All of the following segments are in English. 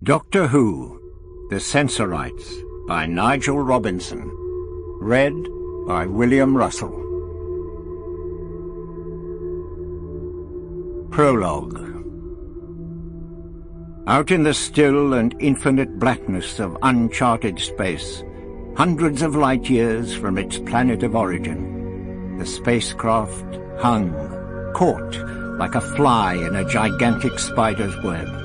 Doctor Who, The Sensorites, by Nigel Robinson. Read by William Russell. Prologue. Out in the still and infinite blackness of uncharted space, hundreds of light years from its planet of origin, the spacecraft hung, caught like a fly in a gigantic spider's web.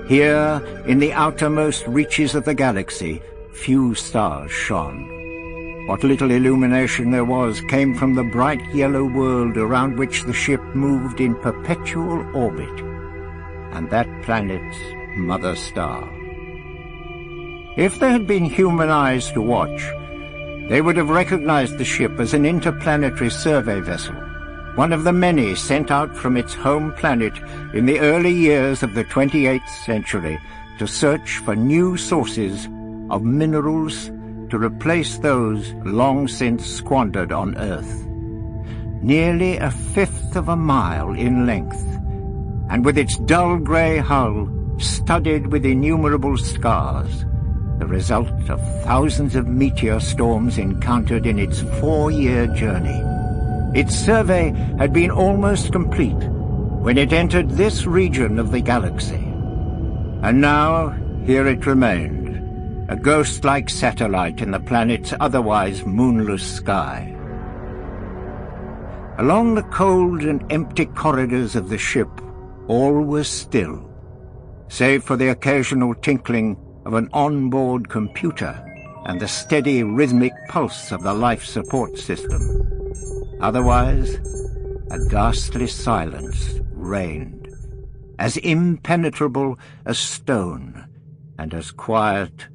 Here, in the outermost reaches of the galaxy, few stars shone. What little illumination there was came from the bright yellow world around which the ship moved in perpetual orbit, and that planet's mother star. If there had been human eyes to watch, they would have recognized the ship as an interplanetary survey vessel, one of the many sent out from its home planet in the early years of the 28th century to search for new sources of minerals to replace those long since squandered on Earth. Nearly a fifth of a mile in length, and with its dull grey hull studded with innumerable scars, the result of thousands of meteor storms encountered in its 4-year journey. Its survey had been almost complete when it entered this region of the galaxy. And now, here it remained, a ghost-like satellite in the planet's otherwise moonless sky. Along the cold and empty corridors of the ship, all was still, save for the occasional tinkling of an on-board computer and the steady rhythmic pulse of the life support system. Otherwise, a ghastly silence reigned, as impenetrable as stone, and as quiet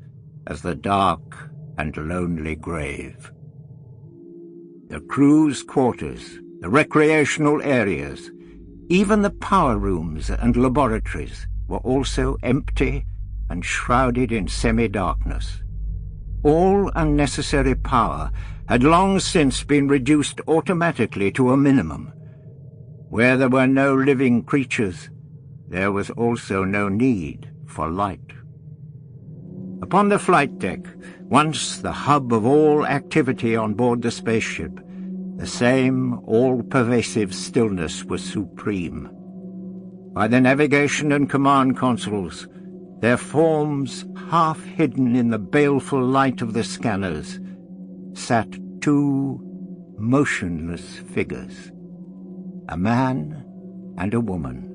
as the dark and lonely grave. The crew's quarters, the recreational areas, even the power rooms and laboratories were also empty and shrouded in semi-darkness. All unnecessary power had long since been reduced automatically to a minimum. Where there were no living creatures, there was also no need for light. Upon the flight deck, once the hub of all activity on board the spaceship, the same all-pervasive stillness was supreme. By the navigation and command consoles, their forms half hidden in the baleful light of the scanners, sat two motionless figures, a man and a woman.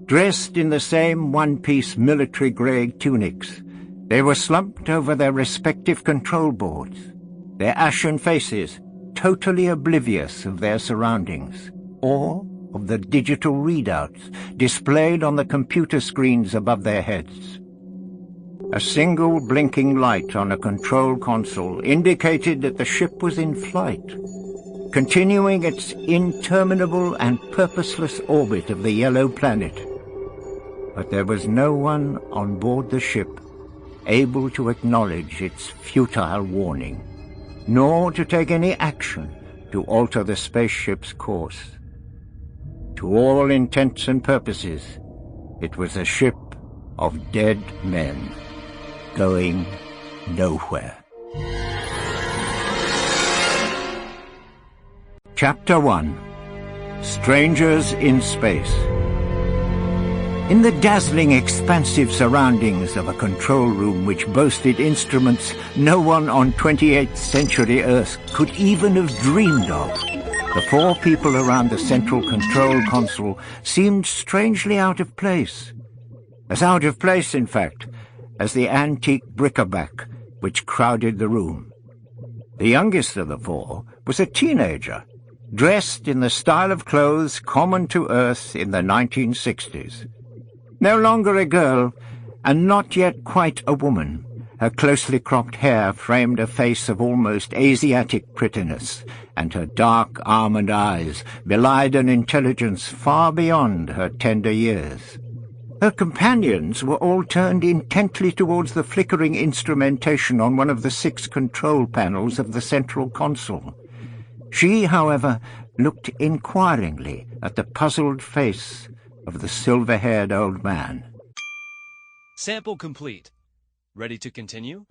Dressed in the same one-piece military grey tunics, they were slumped over their respective control boards, their ashen faces totally oblivious of their surroundings, or of the digital readouts displayed on the computer screens above their heads. A single blinking light on a control console indicated that the ship was in flight, continuing its interminable and purposeless orbit of the yellow planet. But there was no one on board the ship able to acknowledge its futile warning, nor to take any action to alter the spaceship's course. To all intents and purposes, it was a ship of dead men, going nowhere. Chapter 1. Strangers in Space. In the dazzling, expansive surroundings of a control room which boasted instruments no one on 28th century Earth could even have dreamed of, the four people around the central control console seemed strangely out of place. As out of place, in fact, as the antique bric-a-brac which crowded the room. The youngest of the four was a teenager, dressed in the style of clothes common to Earth in the 1960s. No longer a girl, and not yet quite a woman. Her closely cropped hair framed a face of almost Asiatic prettiness, and her dark almond eyes belied an intelligence far beyond her tender years. Her companions were all turned intently towards the flickering instrumentation on one of the 6 control panels of the central console. She, however, looked inquiringly at the puzzled face of the silver-haired old man. Sample complete. Ready to continue?